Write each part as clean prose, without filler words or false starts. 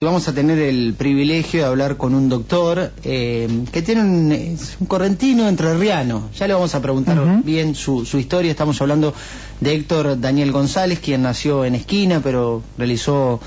Vamos a tener el privilegio de hablar con un doctor que tiene es un correntino entrerriano. Ya le vamos a preguntar bien su historia. Estamos hablando de Héctor Daniel González, quien nació en Esquina, pero realizó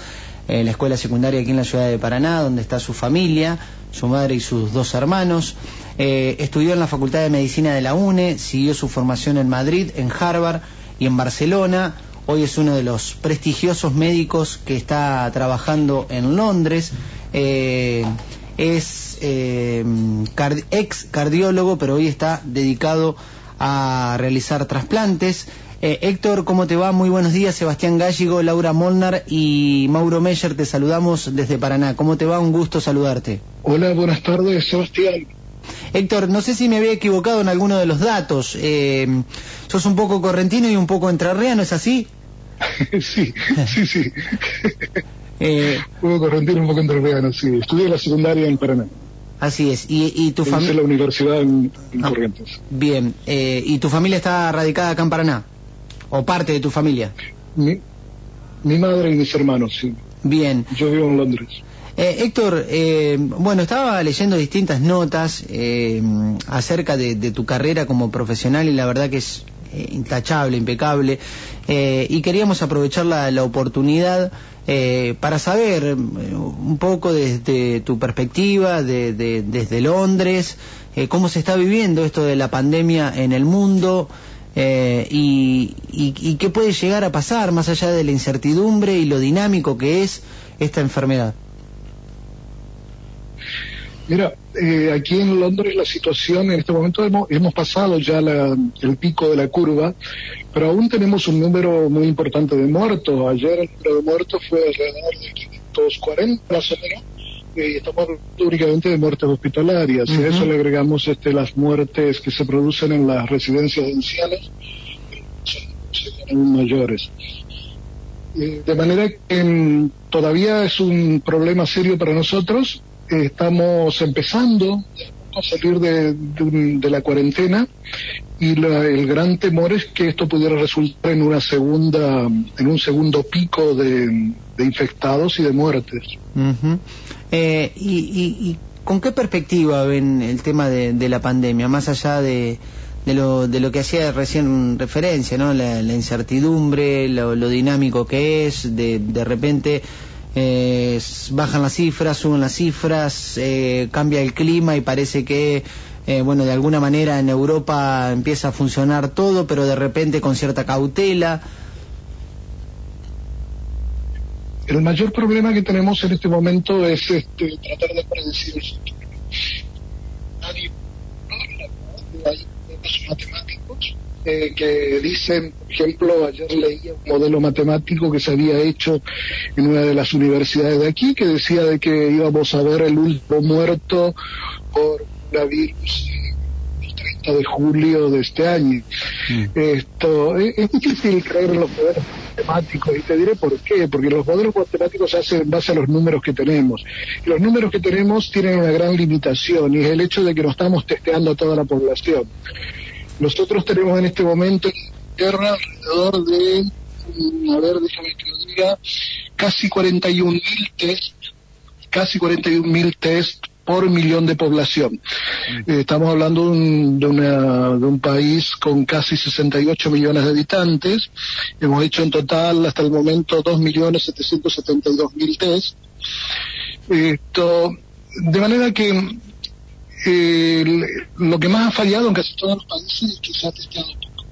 la escuela secundaria aquí en la ciudad de Paraná, donde está su familia, su madre y sus dos hermanos. Estudió en la Facultad de Medicina de la UNE, siguió su formación en Madrid, en Harvard y en Barcelona. Hoy es uno de los prestigiosos médicos que está trabajando en Londres. Es ex cardiólogo, pero hoy está dedicado a realizar trasplantes. Héctor, ¿cómo te va? Muy buenos días. Sebastián Gallego, Laura Molnar y Mauro Meyer, te saludamos desde Paraná. ¿Cómo te va? Un gusto saludarte. Hola, buenas tardes, Sebastián. Héctor, no sé si me había equivocado en alguno de los datos. Sos un poco correntino y un poco entrerriano, ¿es así? Sí. Un poco correntino, un poco entrerriano, sí. Estudié la secundaria en Paraná. Así es. ¿Y tu familia? Hice la universidad en Corrientes. Bien. ¿Y tu familia está radicada acá en Paraná? ¿O parte de tu familia? Mi madre y mis hermanos, sí. Bien. Yo vivo en Londres. Héctor, bueno, estaba leyendo distintas notas acerca de tu carrera como profesional y la verdad que es intachable, impecable, y queríamos aprovechar la oportunidad para saber un poco desde tu perspectiva, desde Londres, cómo se está viviendo esto de la pandemia en el mundo y qué puede llegar a pasar más allá de la incertidumbre y lo dinámico que es esta enfermedad. Mira, aquí en Londres la situación en este momento hemos pasado ya el pico de la curva, pero aún tenemos un número muy importante de muertos. Ayer el número de muertos fue alrededor de 540 más o menos, y estamos hablando únicamente de muertes hospitalarias. Y a eso le agregamos las muertes que se producen en las residencias de ancianos, son aún mayores. De manera que todavía es un problema serio para nosotros. Estamos empezando a salir de la cuarentena y el gran temor es que esto pudiera resultar en un segundo pico de infectados y de muertes. ¿Y con qué perspectiva ven el tema de la pandemia, más allá de lo que hacía recién referencia, ¿no? La incertidumbre, lo dinámico que es, de repente bajan las cifras, suben las cifras, cambia el clima y parece que bueno, de alguna manera en Europa empieza a funcionar todo, pero de repente con cierta cautela? El mayor problema que tenemos en este momento es tratar de predecir el futuro. Hay matemáticos que dicen, por ejemplo, ayer leía un modelo matemático que se había hecho en una de las universidades de aquí, que decía de que íbamos a ver el último muerto por coronavirus el 30 de julio de este año. Esto es difícil creer en los modelos matemáticos, y te diré por qué. Porque los modelos matemáticos se hacen en base a los números que tenemos, y los números que tenemos tienen una gran limitación, y es el hecho de que no estamos testeando a toda la población. Nosotros tenemos en este momento en Inglaterra alrededor de, déjame que lo diga, casi 41.000 test por millón de población. Estamos hablando de un país con casi 68 millones de habitantes. Hemos hecho en total hasta el momento 2.772.000 test. De manera que lo que más ha fallado en casi todos los países es que se ha testeado poco.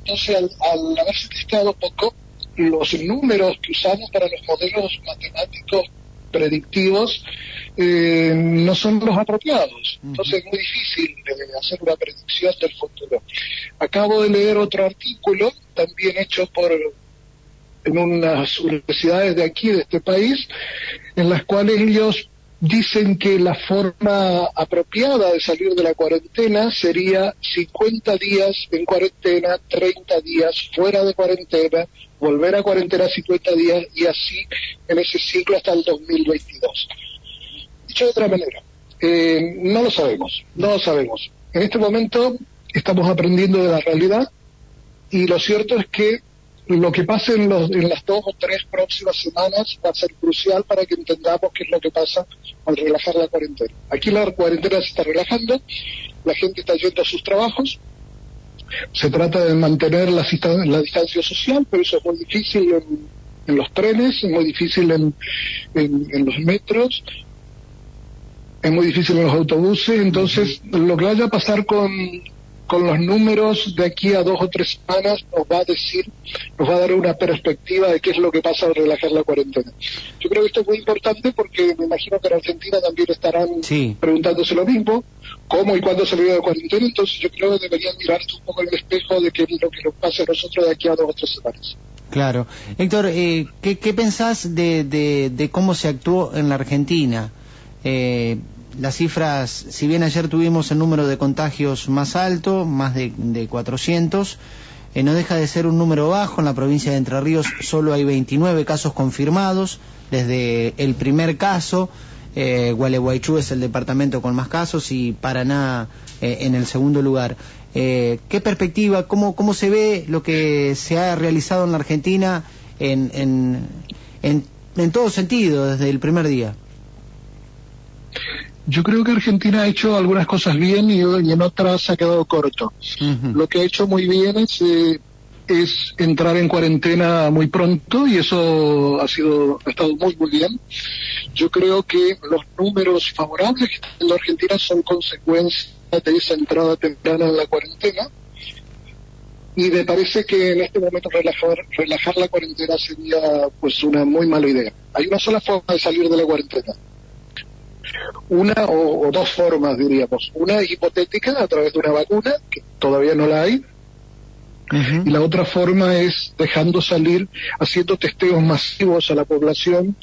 Entonces, al haberse testeado poco, los números que usamos para los modelos matemáticos predictivos no son los apropiados. Entonces es muy difícil hacer una predicción del futuro. Acabo de leer otro artículo, también hecho en unas universidades de aquí, de este país, en las cuales ellos dicen que la forma apropiada de salir de la cuarentena sería 50 días en cuarentena, 30 días fuera de cuarentena, volver a cuarentena 50 días y así en ese ciclo hasta el 2022. Dicho de otra manera, no lo sabemos. En este momento estamos aprendiendo de la realidad, y lo cierto es que lo que pase en las 2 o 3 próximas semanas va a ser crucial para que entendamos qué es lo que pasa al relajar la cuarentena. Aquí la cuarentena se está relajando, la gente está yendo a sus trabajos, se trata de mantener la distancia social, pero eso es muy difícil en los trenes, es muy difícil en los metros, es muy difícil en los autobuses. Entonces lo que vaya a pasar con los números de aquí a 2 o 3 semanas nos va a dar una perspectiva de qué es lo que pasa al relajar la cuarentena. Yo creo que esto es muy importante porque me imagino que en Argentina también estarán preguntándose lo mismo, cómo y cuándo salir de la cuarentena. Entonces yo creo que deberían mirarse un poco en el espejo de qué es lo que nos pasa a nosotros de aquí a 2 o 3 semanas. Claro. Héctor, ¿qué pensás de cómo se actuó en la Argentina? Las cifras, si bien ayer tuvimos el número de contagios más alto, más de 400, no deja de ser un número bajo. En la provincia de Entre Ríos solo hay 29 casos confirmados desde el primer caso. Gualeguaychú es el departamento con más casos y Paraná en el segundo lugar. ¿Qué perspectiva, cómo se ve lo que se ha realizado en la Argentina en todo sentido desde el primer día? Yo creo que Argentina ha hecho algunas cosas bien y en otras se ha quedado corto. Lo que ha hecho muy bien es entrar en cuarentena muy pronto, y eso ha estado muy bien. Yo creo que los números favorables que está teniendo Argentina son consecuencia de esa entrada temprana en la cuarentena, y me parece que en este momento relajar la cuarentena sería pues una muy mala idea. Hay una sola forma de salir de la cuarentena. Una o 2 formas, diríamos. Una es hipotética, a través de una vacuna, que todavía no la hay. Y la otra forma es dejando salir, haciendo testeos masivos a la población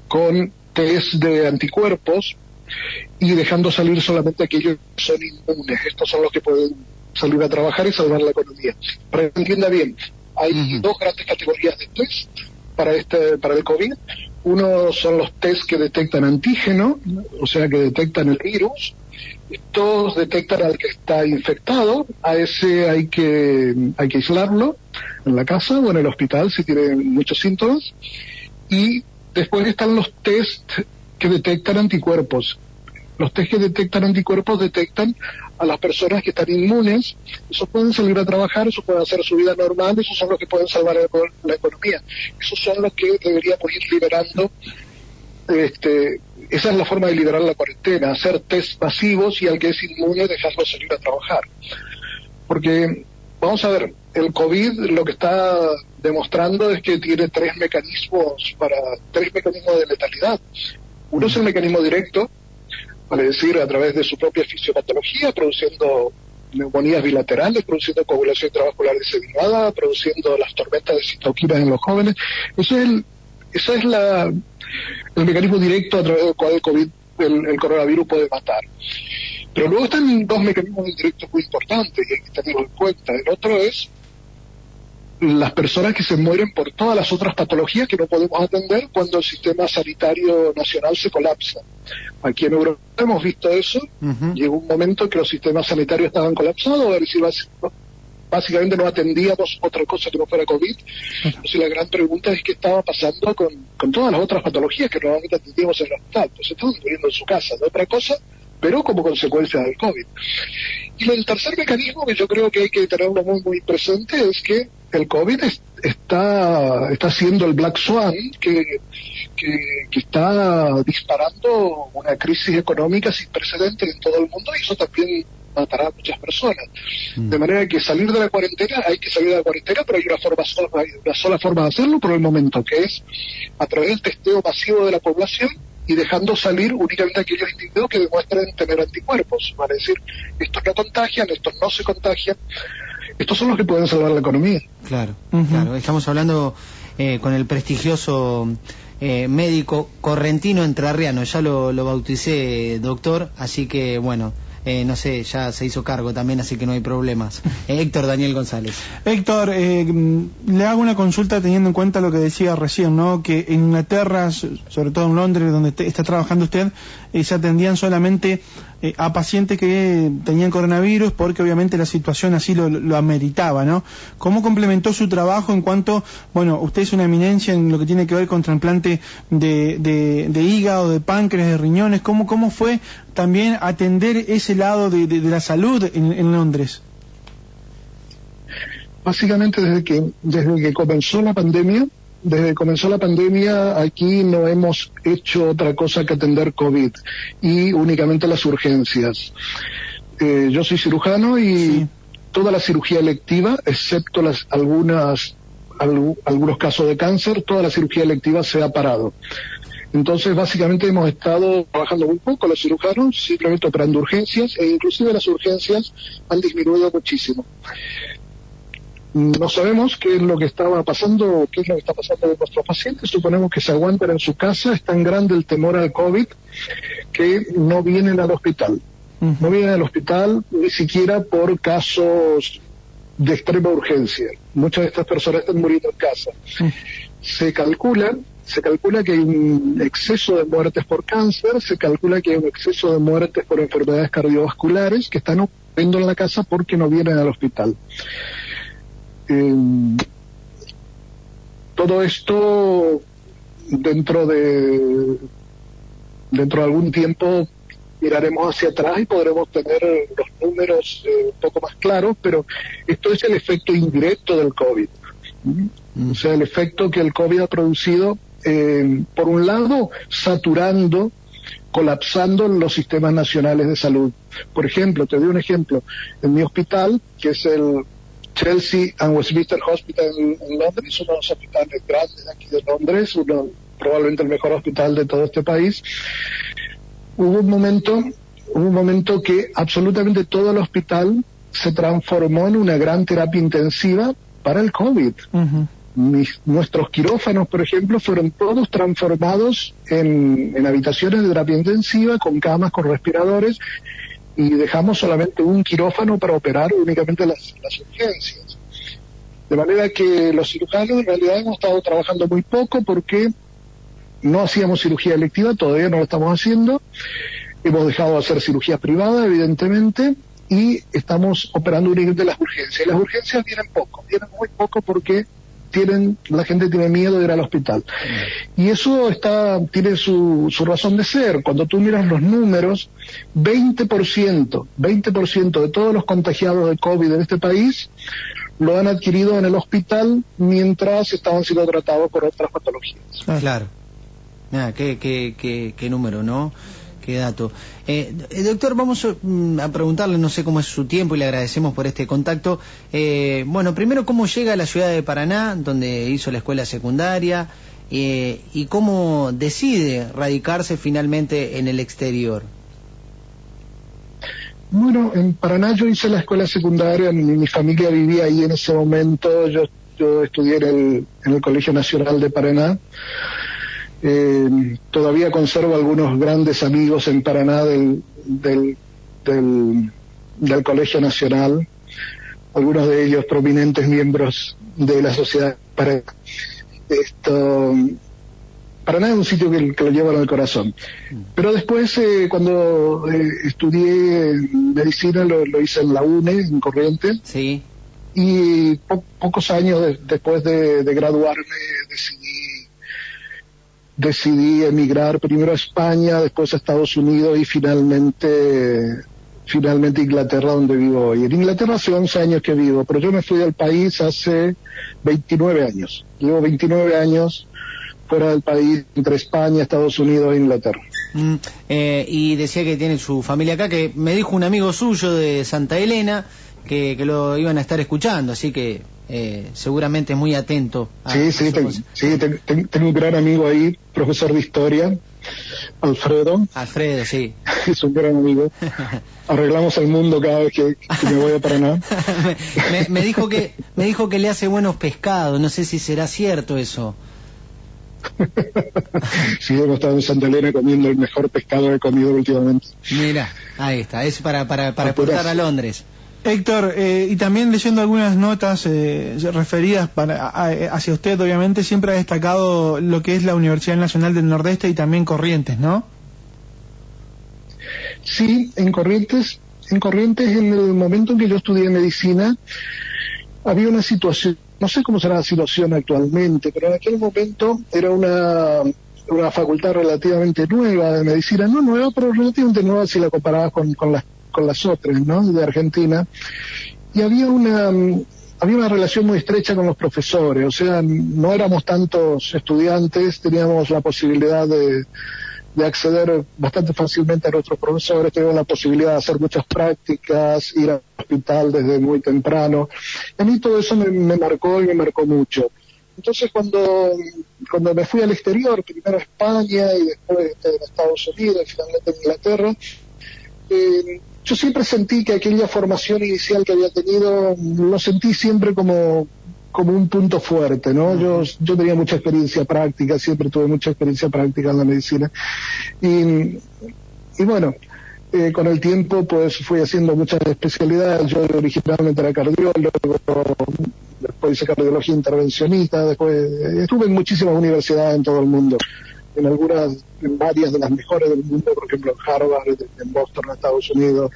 con test de anticuerpos y dejando salir solamente aquellos que son inmunes. Estos son los que pueden salir a trabajar y salvar la economía. Para que entienda bien, hay 2 grandes categorías de test para el COVID. Uno son los test que detectan antígeno, o sea, que detectan el virus. Estos detectan al que está infectado. A ese hay que aislarlo en la casa o en el hospital si tiene muchos síntomas. Y después están los test que detectan anticuerpos. Los test que detectan anticuerpos detectan a las personas que están inmunes. Esos pueden salir a trabajar, esos pueden hacer su vida normal, esos son los que pueden salvar la economía. Esos son los que deberíamos ir liberando. Esa es la forma de liberar la cuarentena, hacer test masivos y al que es inmune dejarlo salir a trabajar. Porque, vamos a ver, el COVID lo que está demostrando es que tiene 3 mecanismos de letalidad. Uno es el mecanismo directo, vale decir, a través de su propia fisiopatología, produciendo neumonías bilaterales, produciendo coagulación intravascular diseminada, produciendo las tormentas de citoquinas en los jóvenes. Ese es el mecanismo directo a través del cual el coronavirus puede matar. Pero luego están 2 mecanismos indirectos muy importantes y hay que tenerlo en cuenta. El otro es las personas que se mueren por todas las otras patologías que no podemos atender cuando el sistema sanitario nacional se colapsa. Aquí en Europa hemos visto eso. Llegó un momento en que los sistemas sanitarios estaban colapsados, es decir, básicamente no atendíamos otra cosa que no fuera COVID. Entonces la gran pregunta es qué estaba pasando con todas las otras patologías que normalmente atendíamos en el hospital. Pues estaban muriendo en su casa, de otra cosa, pero como consecuencia del COVID. Y el tercer mecanismo que yo creo que hay que tenerlo muy muy presente es que el COVID está siendo el Black Swan que está disparando una crisis económica sin precedentes en todo el mundo, y eso también matará a muchas personas. De manera que salir de la cuarentena, hay que salir de la cuarentena, pero hay una sola forma de hacerlo por el momento, que es a través del testeo masivo de la población y dejando salir únicamente aquellos individuos que demuestren tener anticuerpos. Vale decir, estos no contagian, estos no se contagian. Estos son los que pueden salvar la economía. Claro, claro. Estamos hablando con el prestigioso médico correntino entrerriano, ya lo bauticé, doctor, así que bueno, no sé, ya se hizo cargo también, así que no hay problemas. Héctor Daniel González. Héctor, le hago una consulta teniendo en cuenta lo que decía recién, ¿no? Que en Inglaterra, sobre todo en Londres, donde está trabajando usted, se atendían solamente a pacientes que tenían coronavirus, porque obviamente la situación así lo ameritaba, ¿no? ¿Cómo complementó su trabajo en cuanto, bueno, usted es una eminencia en lo que tiene que ver con trasplante de hígado, de páncreas, de riñones? ¿Cómo fue también atender ese lado de la salud en Londres? Básicamente desde que comenzó la pandemia, aquí no hemos hecho otra cosa que atender COVID y únicamente las urgencias. Yo soy cirujano y sí, toda la cirugía electiva, excepto algunos casos de cáncer, toda la cirugía electiva se ha parado. Entonces, básicamente hemos estado trabajando muy poco los cirujanos, simplemente operando urgencias, e inclusive las urgencias han disminuido muchísimo. No sabemos qué es lo que está pasando con nuestros pacientes. Suponemos que se aguantan en su casa. Es tan grande el temor al COVID que no vienen al hospital. No vienen al hospital ni siquiera por casos de extrema urgencia. Muchas de estas personas están muriendo en casa. Se calcula que hay un exceso de muertes por cáncer, se calcula que hay un exceso de muertes por enfermedades cardiovasculares que están ocurriendo en la casa porque no vienen al hospital. Todo esto dentro de algún tiempo miraremos hacia atrás y podremos tener los números un poco más claros, pero esto es el efecto indirecto del COVID. O sea, el efecto que el COVID ha producido, por un lado, colapsando los sistemas nacionales de salud. Por ejemplo, te doy un ejemplo, en mi hospital, que es el Chelsea and Westminster Hospital en Londres, uno de los hospitales grandes de aquí de Londres, probablemente el mejor hospital de todo este país. Hubo un momento que absolutamente todo el hospital se transformó en una gran terapia intensiva para el COVID. Nuestros quirófanos, por ejemplo, fueron todos transformados en habitaciones de terapia intensiva, con camas, con respiradores, y dejamos solamente un quirófano para operar únicamente las urgencias. De manera que los cirujanos en realidad hemos estado trabajando muy poco porque no hacíamos cirugía electiva, todavía no lo estamos haciendo, hemos dejado de hacer cirugía privada, evidentemente, y estamos operando únicamente las urgencias. Y las urgencias vienen muy poco porque la gente tiene miedo de ir al hospital. Y eso tiene su razón de ser. Cuando tú miras los números, 20% de todos los contagiados de COVID en este país lo han adquirido en el hospital mientras estaban siendo tratados por otras patologías. Claro. Qué número, ¿no? Qué dato. Doctor, vamos a preguntarle, no sé cómo es su tiempo y le agradecemos por este contacto. Bueno, primero, ¿cómo llega a la ciudad de Paraná, donde hizo la escuela secundaria, y cómo decide radicarse finalmente en el exterior? Bueno, en Paraná yo hice la escuela secundaria, mi familia vivía ahí en ese momento, yo estudié en el Colegio Nacional de Paraná. Todavía conservo algunos grandes amigos en Paraná del Colegio Nacional, algunos de ellos prominentes miembros de la sociedad Paraná. Paraná es un sitio que lo llevan al corazón. Pero después, cuando estudié medicina, lo hice en la UNE, en Corrientes. Sí. Y pocos años después de graduarme decidí emigrar primero a España, después a Estados Unidos y finalmente Inglaterra, donde vivo hoy. En Inglaterra hace 11 años que vivo, pero yo me fui del país hace 29 años. Llevo 29 años fuera del país, entre España, Estados Unidos e Inglaterra. Y decía que tiene su familia acá, que me dijo un amigo suyo de Santa Elena que lo iban a estar escuchando, así que seguramente muy atento. Tengo un gran amigo ahí, profesor de historia, Alfredo, sí. Es un gran amigo. Arreglamos el mundo cada vez que me voy a Paraná. me dijo que le hace buenos pescados, no sé si será cierto eso. Sí, hemos estado en Santa Elena comiendo el mejor pescado que he comido últimamente. Mira, ahí está, es para exportar a Londres. Héctor, y también leyendo algunas notas referidas hacia usted, obviamente siempre ha destacado lo que es la Universidad Nacional del Nordeste y también Corrientes, ¿no? Sí, en Corrientes, en el momento en que yo estudié medicina, había una situación, no sé cómo será la situación actualmente, pero en aquel momento era una facultad relativamente nueva de medicina, no nueva, pero relativamente nueva si la comparabas con las otras, ¿no?, de Argentina, y había una relación muy estrecha con los profesores, o sea, no éramos tantos estudiantes, teníamos la posibilidad de acceder bastante fácilmente a nuestros profesores, teníamos la posibilidad de hacer muchas prácticas, ir al hospital desde muy temprano. A mí todo eso me marcó y me marcó mucho. Entonces cuando me fui al exterior, primero a España y después en Estados Unidos y finalmente en Inglaterra, yo siempre sentí que aquella formación inicial que había tenido, lo sentí siempre como un punto fuerte, ¿no? Yo tenía mucha experiencia práctica, siempre tuve mucha experiencia práctica en la medicina. Y bueno, con el tiempo pues fui haciendo muchas especialidades. Yo originalmente era cardiólogo, después hice cardiología intervencionista, después estuve en muchísimas universidades en todo el mundo. En varias de las mejores del mundo, por ejemplo en Harvard, en Boston, en Estados Unidos.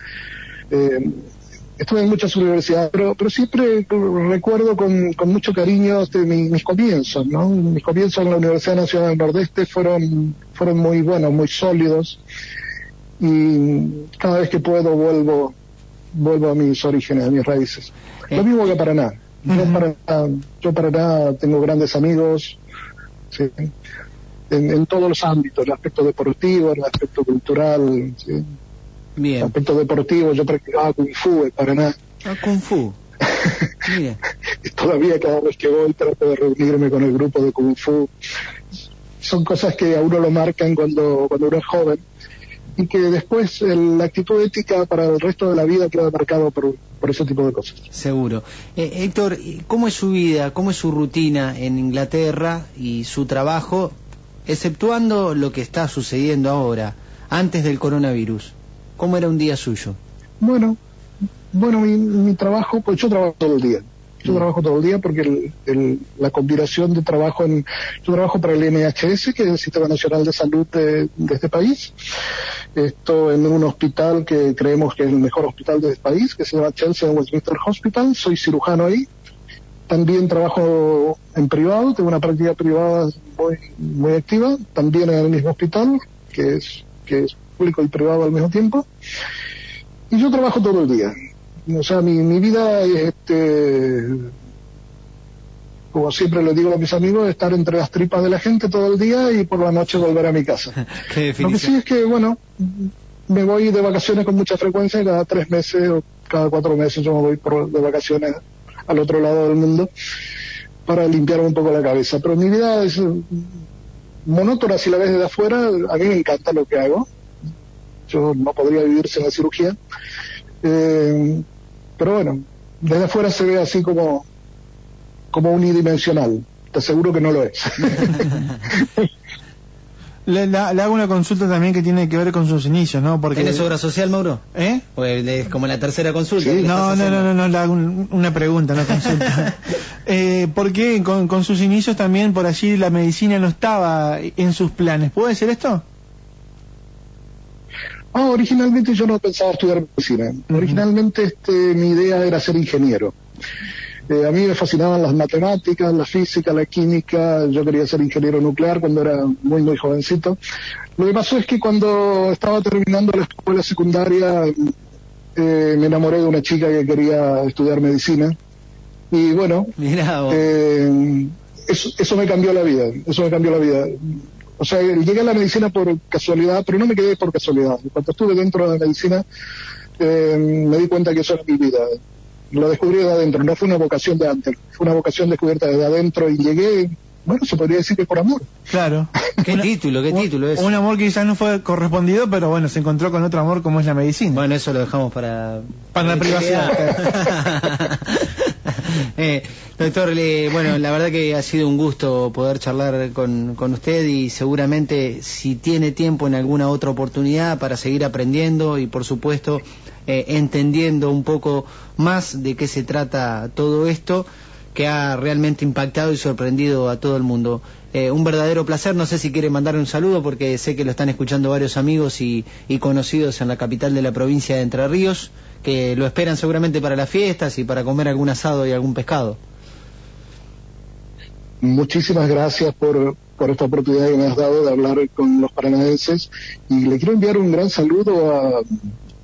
Estuve en muchas universidades, pero siempre recuerdo con mucho cariño mis comienzos, ¿no? Mis comienzos en la Universidad Nacional del Nordeste fueron muy buenos, muy sólidos, y cada vez que puedo vuelvo a mis orígenes, a mis raíces. Lo mismo que Paraná. Yo Paraná tengo grandes amigos, ¿sí?, en todos los ámbitos, el aspecto deportivo, el aspecto cultural, ¿sí? Bien. El aspecto deportivo, yo practicaba Kung Fu en Paraná. Kung Fu. Mira. Todavía cada vez que voy trato de reunirme con el grupo de Kung Fu. Son cosas que a uno lo marcan cuando uno es joven, y que después la actitud ética para el resto de la vida queda marcado por ese tipo de cosas. Seguro. Héctor, ¿cómo es su vida, cómo es su rutina en Inglaterra y su trabajo, exceptuando lo que está sucediendo ahora, antes del coronavirus? ¿Cómo era un día suyo? Bueno, mi trabajo, pues yo trabajo todo el día. Yo trabajo todo el día porque la combinación de trabajo yo trabajo para el NHS, que es el Sistema Nacional de Salud de este país. Esto en un hospital que creemos que es el mejor hospital de este país, que se llama Chelsea Westminster Hospital. Soy cirujano ahí. También trabajo en privado, tengo una práctica privada muy activa, también en el mismo hospital, que es público y privado al mismo tiempo. Y yo trabajo todo el día. O sea, mi vida es, como siempre le digo a mis amigos, estar entre las tripas de la gente todo el día y por la noche volver a mi casa. ¿Qué definición? Lo que sí es que, bueno, me voy de vacaciones con mucha frecuencia, cada 3 meses o cada 4 meses yo me voy de vacaciones al otro lado del mundo para limpiarme un poco la cabeza. Pero mi vida es monótona si la ves desde afuera. A mí me encanta lo que hago. Yo no podría vivir sin la cirugía. Pero bueno, desde afuera se ve así como unidimensional. Te aseguro que no lo es. Le hago una consulta también que tiene que ver con sus inicios, ¿no? Porque... ¿Tienes obra social, Mauro? Pues es como la tercera consulta. Sí, no, le hago una pregunta, no consulta. Porque con sus inicios también por allí la medicina no estaba en sus planes. ¿Puede ser esto? Originalmente yo no pensaba estudiar medicina. Originalmente mi idea era ser ingeniero. A mí me fascinaban las matemáticas, la física, la química. Yo quería ser ingeniero nuclear cuando era muy, muy jovencito. Lo que pasó es que cuando estaba terminando la escuela secundaria me enamoré de una chica que quería estudiar medicina. Y bueno, eso me cambió la vida. O sea, llegué a la medicina por casualidad, pero no me quedé por casualidad. Cuando estuve dentro de la medicina me di cuenta que eso era mi vida. Lo descubrí de adentro, no fue una vocación de antes, fue una vocación descubierta desde adentro y llegué, bueno, se podría decir que por amor. Claro. ¿Qué título es? Un amor que quizás no fue correspondido, pero bueno, se encontró con otro amor como es la medicina. Bueno, eso lo dejamos para la privacidad. Doctor, bueno, la verdad que ha sido un gusto poder charlar con usted y seguramente si tiene tiempo en alguna otra oportunidad para seguir aprendiendo y por supuesto entendiendo un poco más de qué se trata todo esto que ha realmente impactado y sorprendido a todo el mundo. Un verdadero placer, no sé si quiere mandarle un saludo porque sé que lo están escuchando varios amigos y conocidos en la capital de la provincia de Entre Ríos, que lo esperan seguramente para las fiestas y para comer algún asado y algún pescado. Muchísimas gracias por esta oportunidad que me has dado de hablar con los paranaenses y le quiero enviar un gran saludo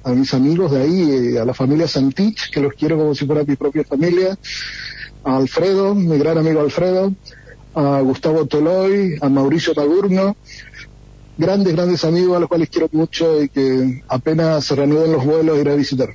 a mis amigos de ahí, a la familia Santich, que los quiero como si fuera mi propia familia, a Alfredo, mi gran amigo Alfredo, a Gustavo Toloy, a Mauricio Magurno, grandes amigos a los cuales quiero mucho y que apenas se reanuden los vuelos iré a visitar.